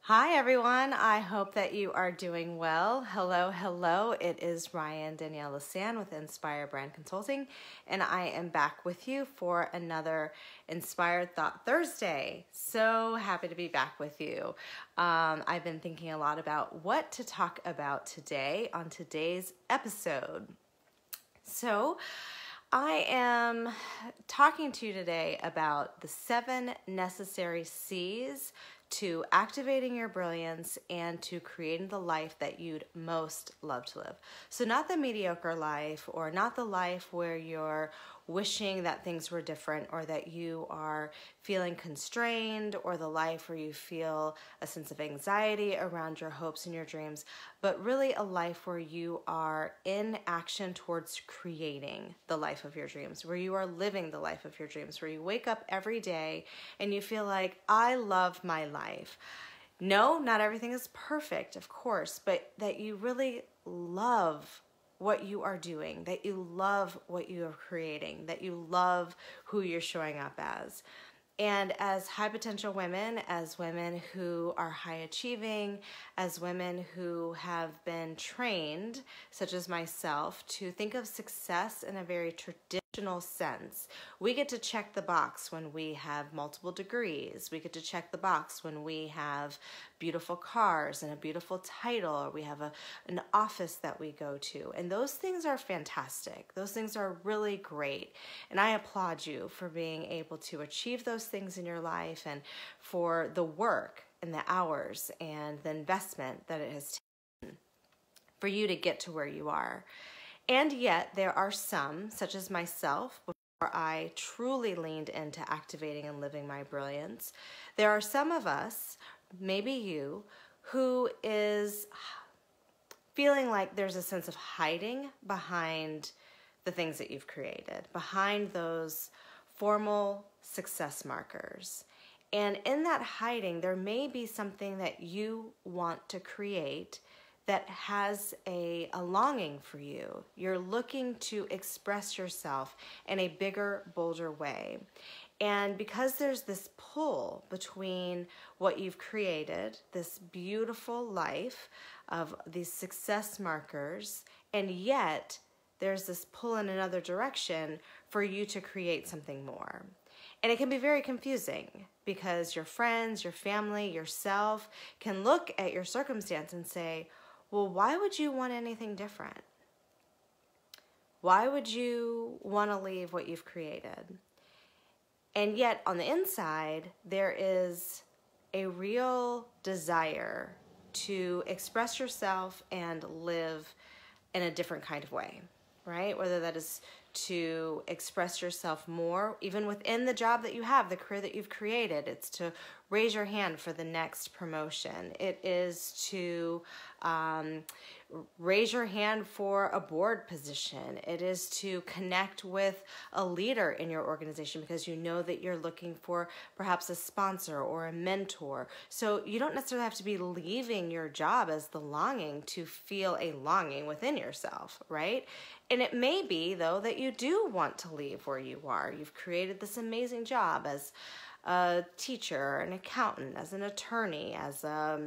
Hi everyone, I hope that you are doing well. Hello, hello, it is Ryane, Danielle, LeCesne with Inspire Brand Consulting, and I am back with you for another Inspired Thought Thursday. So happy to be back with you. I've been thinking a lot about what to talk about today on today's episode. So I am talking to you today about the 7 necessary C's to activating your brilliance and to creating the life that you'd most love to live. So not the mediocre life, or not the life where you're wishing that things were different, or that you are feeling constrained, or the life where you feel a sense of anxiety around your hopes and your dreams, but really a life where you are in action towards creating the life of your dreams, where you are living the life of your dreams, where you wake up every day and you feel like, I love my life. No, not everything is perfect, of course, but that you really love what you are doing, that you love what you are creating, that you love who you're showing up as. And as high potential women, as women who are high achieving, as women who have been trained, such as myself, to think of success in a very traditional sense, we get to check the box when we have multiple degrees. We get to check the box when we have beautiful cars and a beautiful title, or we have an office that we go to. And those things are fantastic. Those things are really great. And I applaud you for being able to achieve those things in your life, and for the work and the hours and the investment that it has taken for you to get to where you are. And yet there are some, such as myself, before I truly leaned into activating and living my brilliance, there are some of us, maybe you, who is feeling like there's a sense of hiding behind the things that you've created, behind those formal success markers. And in that hiding, there may be something that you want to create that has a longing for you. You're looking to express yourself in a bigger, bolder way. And because there's this pull between what you've created, this beautiful life of these success markers, and yet there's this pull in another direction for you to create something more. And it can be very confusing, because your friends, your family, yourself can look at your circumstance and say, well, why would you want anything different? Why would you want to leave what you've created? And yet on the inside, there is a real desire to express yourself and live in a different kind of way, right? Whether that is to express yourself more, even within the job that you have, the career that you've created. It's to raise your hand for the next promotion. It is to raise your hand for a board position. It is to connect with a leader in your organization because you know that you're looking for perhaps a sponsor or a mentor. So you don't necessarily have to be leaving your job as the longing to feel a longing within yourself, right? And it may be, though, that you do want to leave where you are. You've created this amazing job as a teacher, an accountant, as an attorney, as a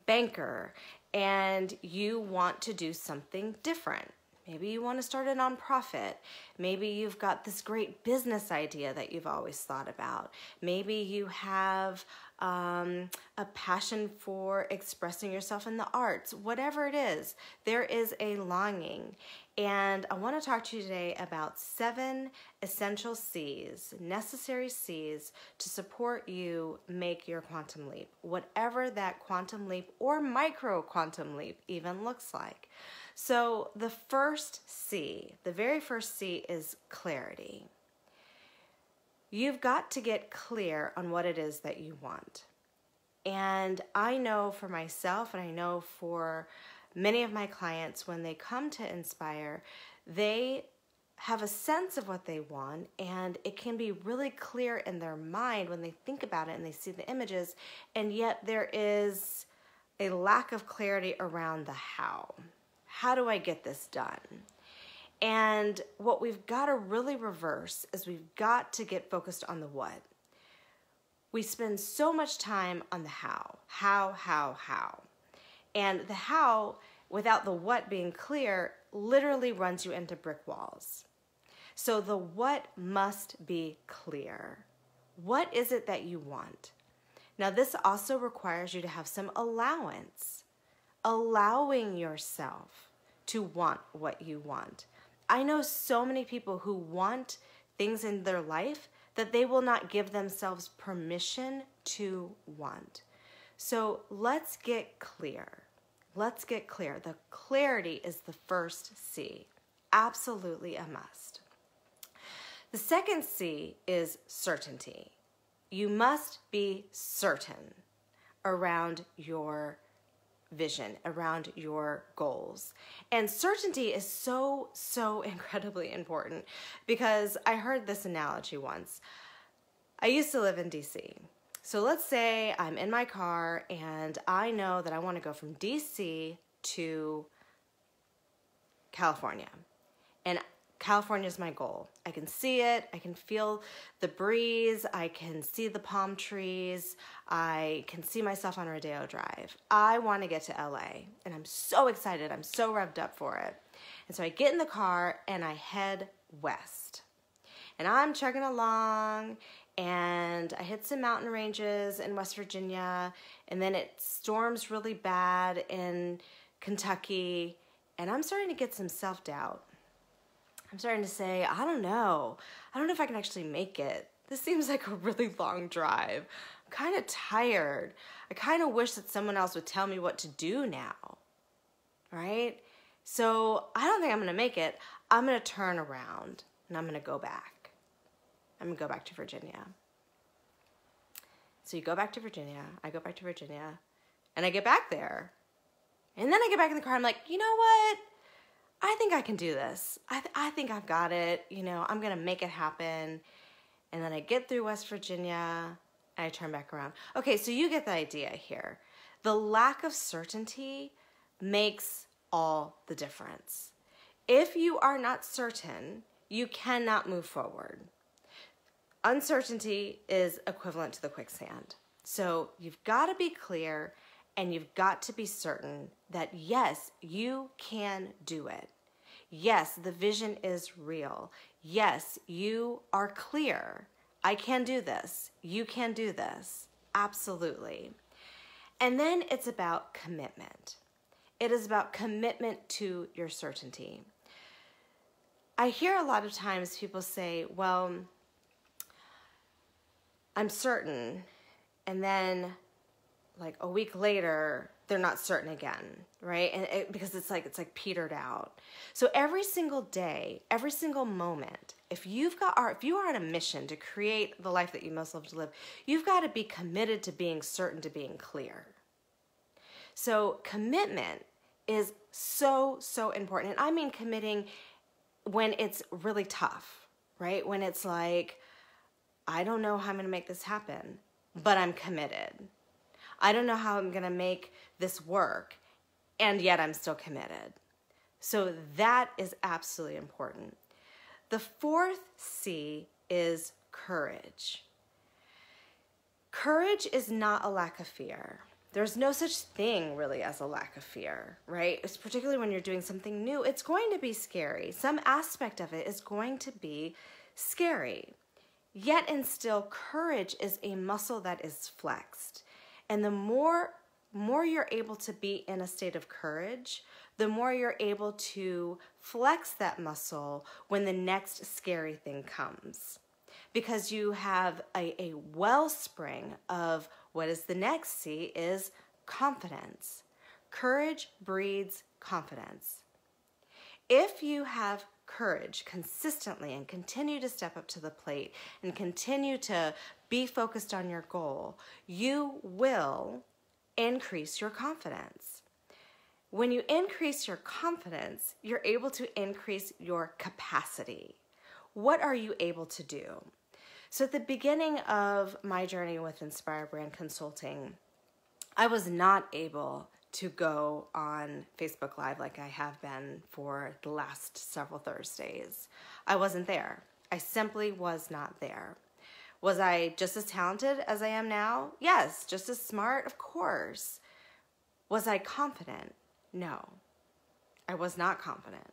banker, and you want to do something different. Maybe you want to start a nonprofit. Maybe you've got this great business idea that you've always thought about. Maybe you have a passion for expressing yourself in the arts. Whatever it is, there is a longing. And I want to talk to you today about 7 essential C's, necessary C's, to support you make your quantum leap, whatever that quantum leap or micro quantum leap even looks like. So the first C, the very first C, is clarity. You've got to get clear on what it is that you want. And I know for myself, and I know for many of my clients, when they come to Inspire, they have a sense of what they want, and it can be really clear in their mind when they think about it and they see the images, and yet there is a lack of clarity around the how. How do I get this done? And what we've got to really reverse is we've got to get focused on the what. we spend so much time on the how. And the how, without the what being clear, literally runs you into brick walls. So the what must be clear. What is it that you want? Now, this also requires you to have some allowance, allowing yourself to want what you want. I know so many people who want things in their life that they will not give themselves permission to want. So let's get clear. Let's get clear. The clarity is the first C. Absolutely a must. The second C is certainty. You must be certain around your vision, around your goals. And certainty is so incredibly important, because I heard this analogy once. I used to live in DC. So let's say I'm in my car and I know that I want to go from DC to California. And California is my goal. I can see it. I can feel the breeze. I can see the palm trees. I can see myself on Rodeo Drive. I want to get to LA, and I'm so excited. I'm so revved up for it. And so I get in the car and I head west. And I'm chugging along, and I hit some mountain ranges in West Virginia, and then it storms really bad in Kentucky, and I'm starting to get some self-doubt. I'm starting to say, I don't know if I can actually make it. This seems like a really long drive. I'm kind of tired. I kind of wish that someone else would tell me what to do now, right? So I don't think I'm going to make it. I'm going to turn around and I'm going to go back. I'm going to go back to Virginia. So you go back to Virginia. I go back to Virginia, and I get back there. And then I get back in the car. I'm like, you know what? I think I can do this. I think I've got it. You know, I'm going to make it happen. And then I get through West Virginia and I turn back around. Okay, so you get the idea here. The lack of certainty makes all the difference. If you are not certain, you cannot move forward. Uncertainty is equivalent to the quicksand. So you've got to be clear, and you've got to be certain that yes, you can do it. Yes, the vision is real. Yes, you are clear. I can do this. You can do this. Absolutely. And then it's about commitment. It is about commitment to your certainty. I hear a lot of times people say, well, I'm certain, and then like a week later, they're not certain again, right? And because it's like petered out. So every single day, every single moment, if you are on a mission to create the life that you most love to live, you've got to be committed to being certain, to being clear. So commitment is so important. And I mean committing when it's really tough, right? When it's like, I don't know how I'm going to make this happen, but I'm committed. I don't know how I'm going to make this work, and yet I'm still committed. So that is absolutely important. The fourth C is courage. Courage is not a lack of fear. There's no such thing really as a lack of fear, right? It's particularly when you're doing something new. It's going to be scary. Some aspect of it is going to be scary. Yet and still, courage is a muscle that is flexed. And the more you're able to be in a state of courage, the more you're able to flex that muscle when the next scary thing comes. Because you have a wellspring of what is the next C is confidence. Courage breeds confidence. If you have courage consistently and continue to step up to the plate and continue to be focused on your goal, you will increase your confidence. When you increase your confidence, you're able to increase your capacity. What are you able to do? So at the beginning of my journey with Inspire Brand Consulting, I was not able to go on Facebook Live like I have been for the last several Thursdays. I wasn't there. I simply was not there. Was I just as talented as I am now? Yes. Just as smart? Of course. Was I confident? No, I was not confident.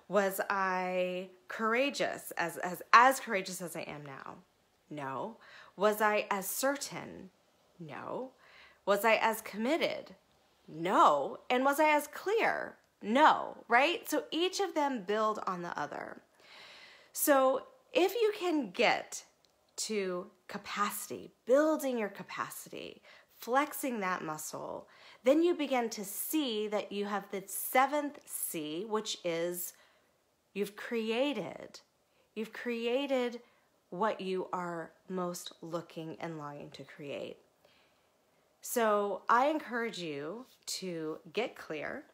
Was I courageous, as courageous as I am now? No. Was I as certain? No. Was I as committed? No. And was I as clear? No, right? So each of them build on the other. So if you can get to capacity, building your capacity, flexing that muscle, then you begin to see that you have the 7th C, which is you've created what you are most looking and longing to create. So I encourage you to get clear,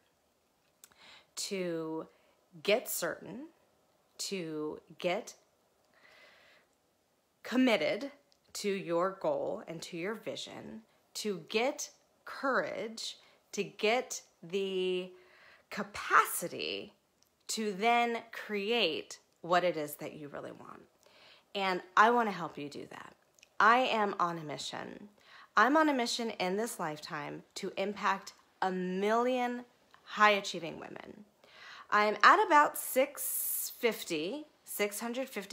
to get certain, to get committed to your goal and to your vision, to get courage, to get the capacity to then create what it is that you really want. And I want to help you do that. I am on a mission. I'm on a mission in this lifetime to impact 1 million high-achieving women. I'm at about 650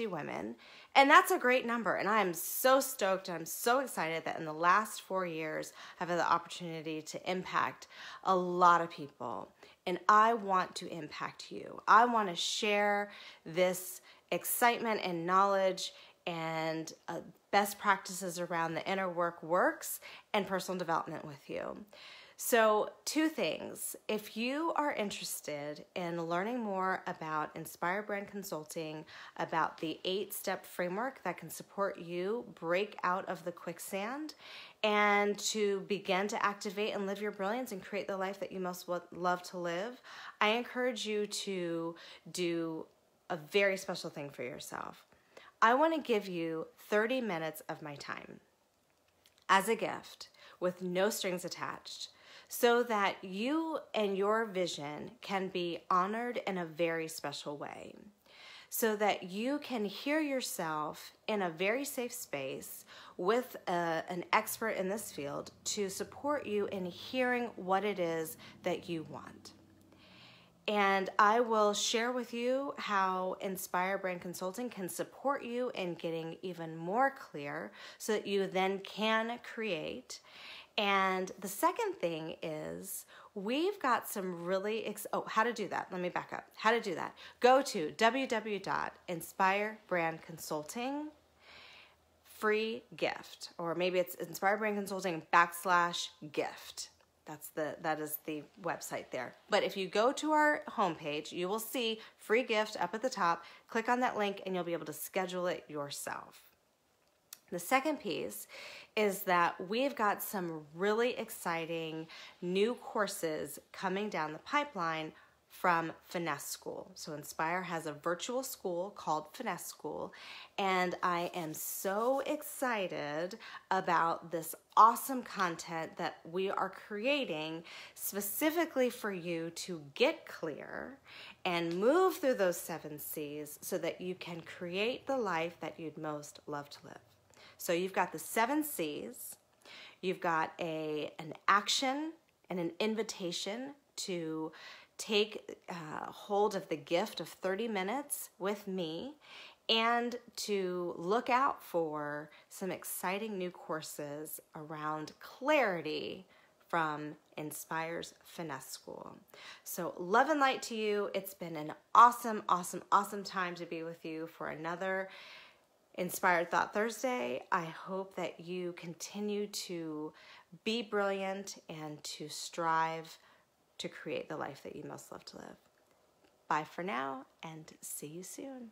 women, and that's a great number. And I am so stoked. I'm so excited that in the last 4 years, I've had the opportunity to impact a lot of people. And I want to impact you. I want to share this excitement and knowledge and best practices around the inner works and personal development with you. So 2 things. If you are interested in learning more about Inspire Brand Consulting, about the 8-step framework that can support you break out of the quicksand and to begin to activate and live your brilliance and create the life that you most love to live, I encourage you to do a very special thing for yourself. I want to give you 30 minutes of my time as a gift with no strings attached, so that you and your vision can be honored in a very special way, so that you can hear yourself in a very safe space with an expert in this field to support you in hearing what it is that you want. And I will share with you how Inspire Brand Consulting can support you in getting even more clear so that you then can create. And the second thing is we've got some really, how to do that. Let me back up. How to do that. Go to www.inspirebrandconsulting free gift, or maybe it's inspirebrandconsulting/gift. That is the website there. But if you go to our homepage, you will see free gift up at the top. Click on that link and you'll be able to schedule it yourself. The second piece is that we've got some really exciting new courses coming down the pipeline from Finesse School. So Inspire has a virtual school called Finesse School, and I am so excited about this awesome content that we are creating specifically for you to get clear and move through those 7 C's so that you can create the life that you'd most love to live. So you've got the 7 C's, you've got an action and an invitation to take hold of the gift of 30 minutes with me and to look out for some exciting new courses around clarity from Inspire's Finesse School. So love and light to you. It's been an awesome, awesome, awesome time to be with you for another Inspired Thought Thursday. I hope that you continue to be brilliant and to strive to create the life that you most love to live. Bye for now, and see you soon.